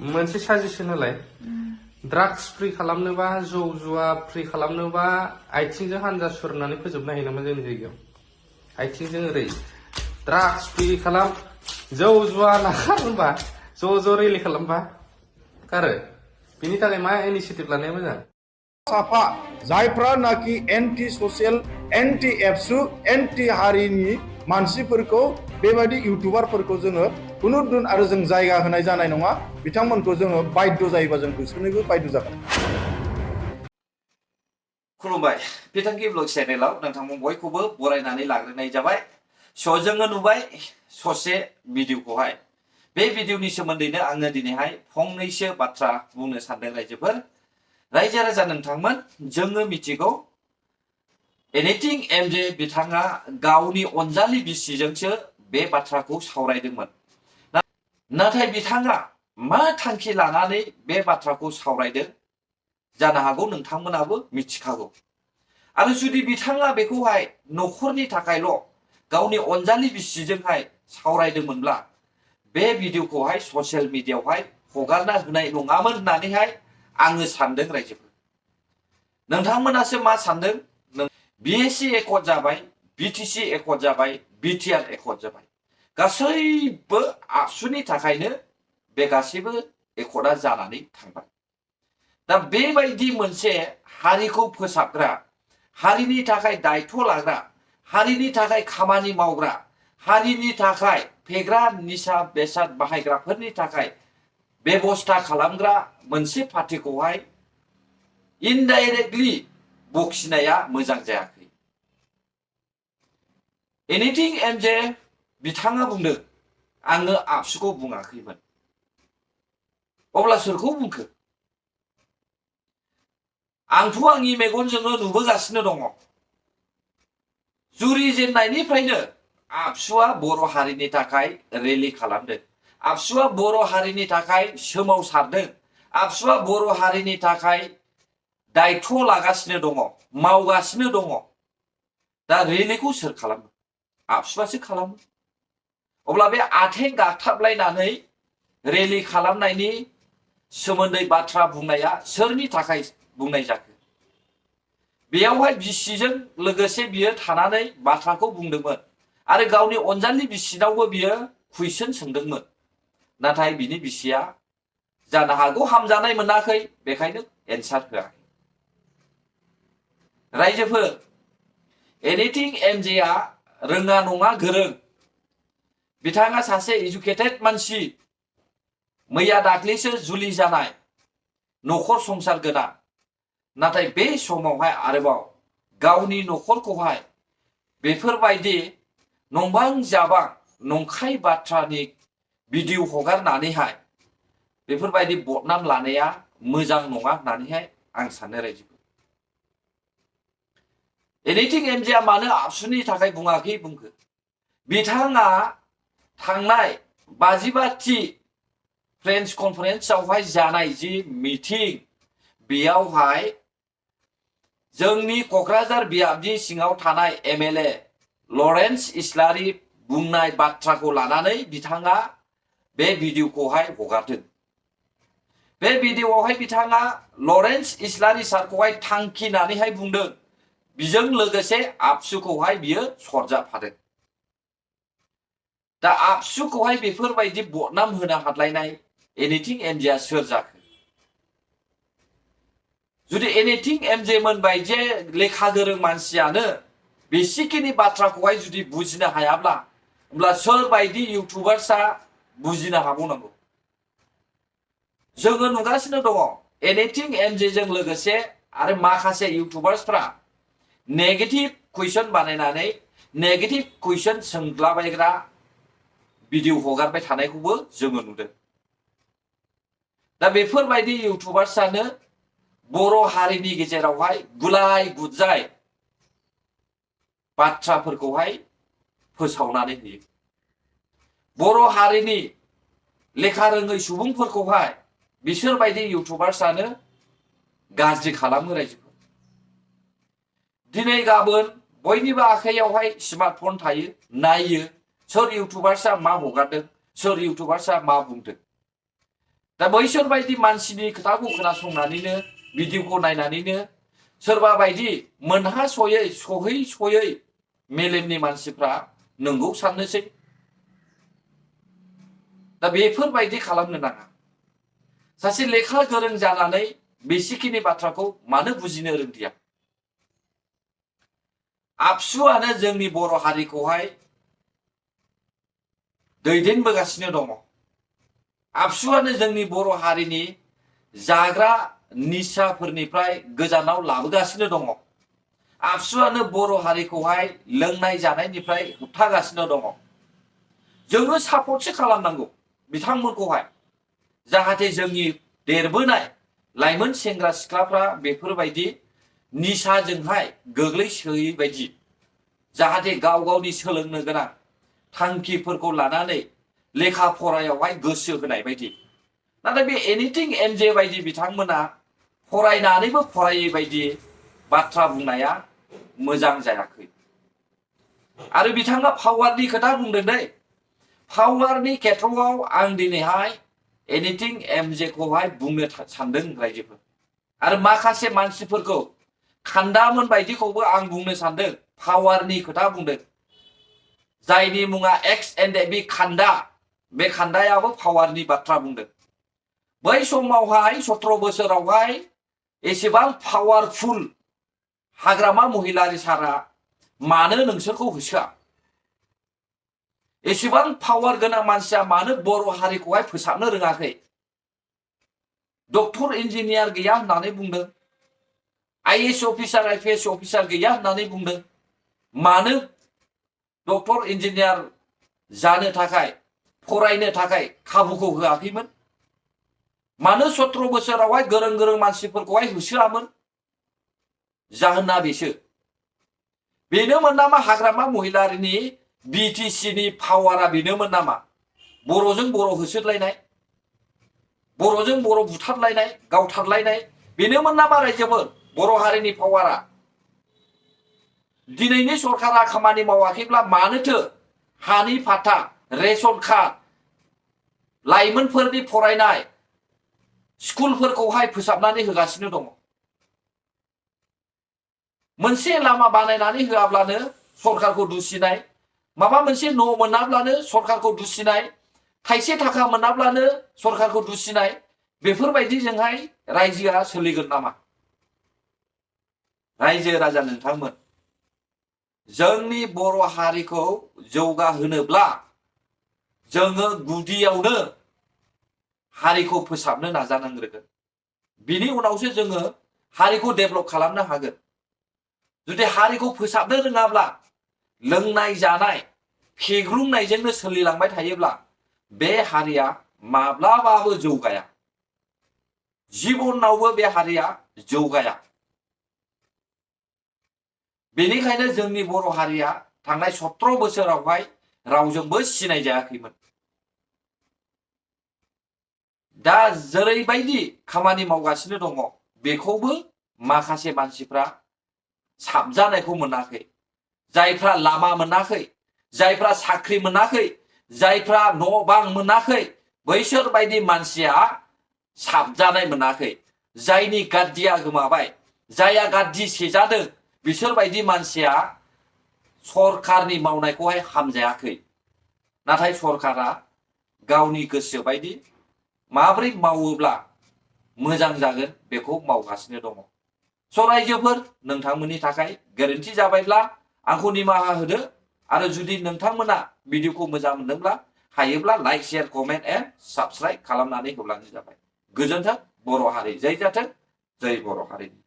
मोनसे साजेसन होलाय drugs free खालामनोबा जौ जुवा फ्रि खालामनोबा आथिंजों हानजा सुरनानै फोजोबनो हायो नामा जोंनि जायगायाव आथिंजों ओरै ड्राग्स फ्रि खालाम जौ जुवा नागारनोबा ज' रेलि खालामबा खारो बिनि थाखाय मा इनिशिएटिभ लानाया मोजां साफा जायफ्रा नाकि एन्टि ससियेल एन्टि एबसु एन्टि हारिनि मानसिफोरखौ बेबायदि इउटुबारफोरखौ जोङो खुनुदिन आरो जों जायगा होनाय जानाय नङा बिथांमोनखौ जोङो बाध्य जायोबा जों होसोनोबो बाध्य जागोन खुलुमबाय बिथांखि ब्लग चेनेलाव नोंथांमोन बयखौबो बरायनानै लाग्रोनाय जाबाय स' जोङो नुबाय ससे भिडिअखौहाय बे भिडिअनि सोमोन्दैनो आङो दिनैहाय फंनैसो बाथ्रा बुंनो सानदों रायजोफोर रायजो राजा नोंथांमोन जोङो मिथिगौ एनिथिं एमजे बिथाङा गावनि अनजालि बिसिजोंसो बे बाथ्राखौ सावरायदोंमोन नाथाय बिथाङा मा थांखि लानानै बे बाथ्राखौ सावरायदों जानो हागौ नोंथांमोनाबो मिथिखागौ आरो जुदि बिथाङा बेखौहाय नखरनि थाखायल' गावनि अनजालि बिसिजोंहाय सावरायदोंमोनब्ला बे भिडिअखौहाय ससियेल मिडियायावहाय हगारना होनाय नङामोन होननानैहाय आङो सानदों रायजोफोर नोंथांमोनासो मा सानदों बिएसि एकर्ड जाबाय बिटिसि एकर्ड जाबाय बिटिआर एकर्ड जाबाय गासैबो आबसुनि थाखायनो बे गासैबो एकर्डा जानानै थांबाय दा बेबायदि मोनसे हारिखौ फोसाबग्रा हारिनि थाखाय दायथ' लाग्रा हारिनि थाखाय खामानि मावग्रा हारिनि थाखाय फेग्रा निसा बेसाद बाहायग्राफोरनि थाखाय बेबस्था खालामग्रा मोनसे पार्टिखौहाय इनडाइरेक्टलि बखिनाया मोजां जायाखै एनिथिं एमजे बिथाङा बुंदों आङो आबसुखौ बुङाखैमोन अब्ला सोरखौ बुंखो आंथ' आंनि मेगनजोंनो नुबोगासिनो दङ जुरिजेननायनिफ्रायनो आबसुआ बर' हारिनि थाखाय रेलि खालामदों आबसुआ बर' हारिनि थाखाय सोमावसारदों आबसुआ बर' हारिनि थाखाय दायथ' लागासिनो दङ मावगासिनो दङ दा रेलिखौ सोर खालामो आबसुआसो खालामो अब्ला बे आथें गाथाबलायनानै रेलि खालामनायनि सोमोन्दै बाथ्रा बुंनाया सोरनि थाखाय बुंनाय जाखो बेयावहाय बिसिजों लोगोसे बियो थानानै बाथ्राखौ बुंदोंमोन आरो गावनि अनजालि बिसिनावबो बियो कुइसन सोंदोंमोन नाथाय बिनि बिसिया जानो हागौ हामजानाय मोनाखै बेखायनो एन्सार होआखै रायजोफोर एनिथिं एमजेआ रोङा नङा गोरों बिथाङा सासे एजुकेटेड मानसि मैया दाख्लैसो जुलि जानाय नखर संसार गोनां नाथाय बे समावहाय आरोबाव गावनि नखरखौहाय बेफोरबायदि नंबां जाबां नंखाय बाथ्रानि भिडिअ हगारनानैहाय बेफोरबायदि बदनाम लानाया मोजां नङा होननानैहाय आं सानो रायजोफोर एनिथिं एमजेआ मानो आबसुनि थाखाय बुङाखै बुंखो बिथाङा थांनाय 55थि फ्रेन्स कनफारेन्सआवहाय जानाय जि मिटिं बेयावहाय जोंनि क'क्राझार बियाबनि सिङाव थानाय एमएलए लरेन्स इस्लारि बुंनाय बाथ्राखौ लानानै बिथाङा बे भिडिअखौहाय हगारदों बे भिडिअआवहाय बिथाङा लरेन्स इस्लारि सारखौहाय थांखिनानैहाय बुंदों बिजों लोगोसे आबसुखौहाय बियो सरजाबफादों दा आबसुखौहाय बेफोरबायदि बदनाम होनो हादलायनाय एनिथिं एमजेआ सोर जाखो जुदि एनिथिं एमजे मोनबायदि लेखा गोरों मानसियानो बेसिखिनि बाथ्राखौहाय जुदि बुजिनो हायाब्ला होमब्ला सोरबायदि इउटुबार्सआ बुजिनो हाबावनांगौ जोङो नुगासिनो दङ एनिथिं एमजेजों लोगोसे आरो माखासे इउटुबार्सफ्रा नेगेटिभ कुइसन बानायनानै नेगेटिभ कुइसन सोंलाबायग्रा भिडिअ हगारबाय थानायखौबो जोङो नुदों दा बेफोरबायदि इउटुबार्सआनो बर' हारिनि गेजेरावहाय गुलाय गुजाय बाथ्राफोरखौहाय फोसावनानै होयो बर' हारिनि लेखा रोङै सुबुंफोरखौहाय बिसोरबायदि इउटुबार्सआनो गाज्रि खालामो रायजोफोर दिनै गाबोन बयनिबो आखायावहाय स्मार्टफन थायो नायो सोर इउटुबार्सआ मा हगारदों सोर इउटुबार्सआ मा बुंदों दा बैसोर बायदि मानसिनि खोथाखौ खोनासंनानैनो भिडिअखौ नायनानैनो सोरबा बायदि मोनहासयै मेलेमनि मानसिफ्रा नंगौ साननोसै। दा बेफोरबायदि खालामनो नाङा। सासे लेखा गोरों जानानै बेसिखिनि बाथ्राखौ मानो बुजिनो रोंदिया? आबसुआनो जोंनि बर' हारिखौहाय दैदेनबोगासिनो दङ। आबसुआनो जोंनि बर' हारिनि जाग्रा निसाफोरनिफ्राय गोजानाव लाबोगासिनो दङ। आबसुआनो बर' हारिखौहाय लोंनाय जानायनिफ्राय होबथागासिनो दङ। जोङो सापर्टसो खालामनांगौ बिथांमोनखौहाय, जाहाथे जोंनि देरबोनाय लाइमोन सेंग्रा सिख्लाफ्रा बेफोरबायदि निसाजोंहाय गोग्लैसोयै बायदि, जाहाथे गाव गावनि सोलोंनो गोनां थांखिफोरखौ लानानै लेखा फरायावहाय गोसो होनाय बायदि। नाथाय बे एनिथिं एनजे बायदि बिथांमोना फरायनानैबो फरायै बायदि बाथ्रा बुंनाया मोजां जायाखै। आरो बिथाङा पावारनि खोथा बुंदों दै। पावारनि खेथ्रआव आं दिनैहाय एनिथिं एमजेखौहाय बुंनो सानदों रायजोफोर। आरो माखासे मानसिफोरखौ खान्दामोन बायदिखौबो आं बुंनो सानदों, पावारनि खोथा बुंदों। जायनि मुङा एक्स एन्ड बे खान्दा, बे खान्दायाबो पावारनि बाथ्रा बुंदों। बै समावहाय 17 बोसोरावहाय एसेबां पावारफुल हाग्रामा महिलारि सारा मानो नोंसोरखौ होसोआ? एसेबां पावार गोनां मानसिया मानो बर' हारिखौहाय फोसाबनो रोङाखै? डक्टर इन्जिनियार गैया होननानै बुंदों, आईएएस अफिसार आईपीएस अफिसार गैया होननानै बुंदों। मानो डक्टर इन्जिनियार जानो थाखाय फरायनो थाखाय खाबुखौ होआखैमोन? मानो 17 बोसोरावहाय गोरों गोरों मानसिफोरखौहाय होसोआमोन? जाहोना बेनोमोन नामा हाग्रामा महिलारिनि बिटिसिनि पावारा बेनोमोन नामा? बर'जों बर' होसोलायनाय, बर'जों बर' बुथारलायनाय, गावथारलायनाय, बेनोमोन नामा रायजोफोर बर' हारिनि पावारा? दिनैनि सरकारा खामानि मावाखैब्ला मानोथो हानि फाथा, रेशन कार्ड, लाइमोनफोरनि फरायनाय स्कुलफोरखौहाय फोसाबनानै होगासिनो दङ? मोनसे लामा बानायनानै होआब्लानो सरकारखौ दुसिनाय, माबा मोनसे न' मोनाब्लानो सरकारखौ दुसिनाय, थाइसे थाखा मोनाब्लानो सरकारखौ दुसिनाय, बेफोरबायदिजोंहाय रायजोआ सोलिगोन नामा? रायजो राजा नोंथांमोन, जोंनि बर' हारिखौ जौगाहोनोब्ला जोङो गुदियावनो हारिखौ फोसाबनो नाजानांग्रोगोन। बिनि उनावसो जोङो हारिखौ डेभेलप खालामनो हागोन। जुदि हारिखौ फोसाबनो रोङाब्ला, लोंनाय जानाय फेग्लुंनायजोंनो सोलिलांबाय थायोब्ला बे हारिया माब्लाबाबो जौगाया। जिबनावबो बे हारिया जौगाया। बेनिखायनो जोंनि बर' हारिया थांनाय 17 बोसोरावहाय रावजोंबो सिनाय जायाखैमोन। दा जेरैबायदि खामानि मावगासिनो दङ, बेखौबो माखासे मानसिफ्रा साबजानायखौ मोनाखै। जायफ्रा लामा मोनाखै, जायफ्रा साख्रि मोनाखै, जायफ्रा न' बां मोनाखै, बैसोर बायदि मानसिया साबजानाय मोनाखै। जायनि गाद्दिया गोमाबाय, जायहा गाद्दि सेजादों, बिसोर बायदि मानसिया सरकारनि मावनायखौहाय हामजायाखै। नाथाय सरकारा गावनि गोसो बायदि माबोरै मावोब्ला मोजां जागोन बेखौ मावगासिनो दङ। रायजोफोर, नोंथांमोननि थाखाय गोरोन्थि जाबायब्ला आंखौ निमाहा होदो। आरो जुदि नोंथांमोना भिडिअखौ मोजां मोनदोंब्ला हायोब्ला like, share, comment and subscribe खालामनानै होब्लानो जाबाय। गोजोन्थों। बर' हारि जै जाथों, जै बर' हारिनि।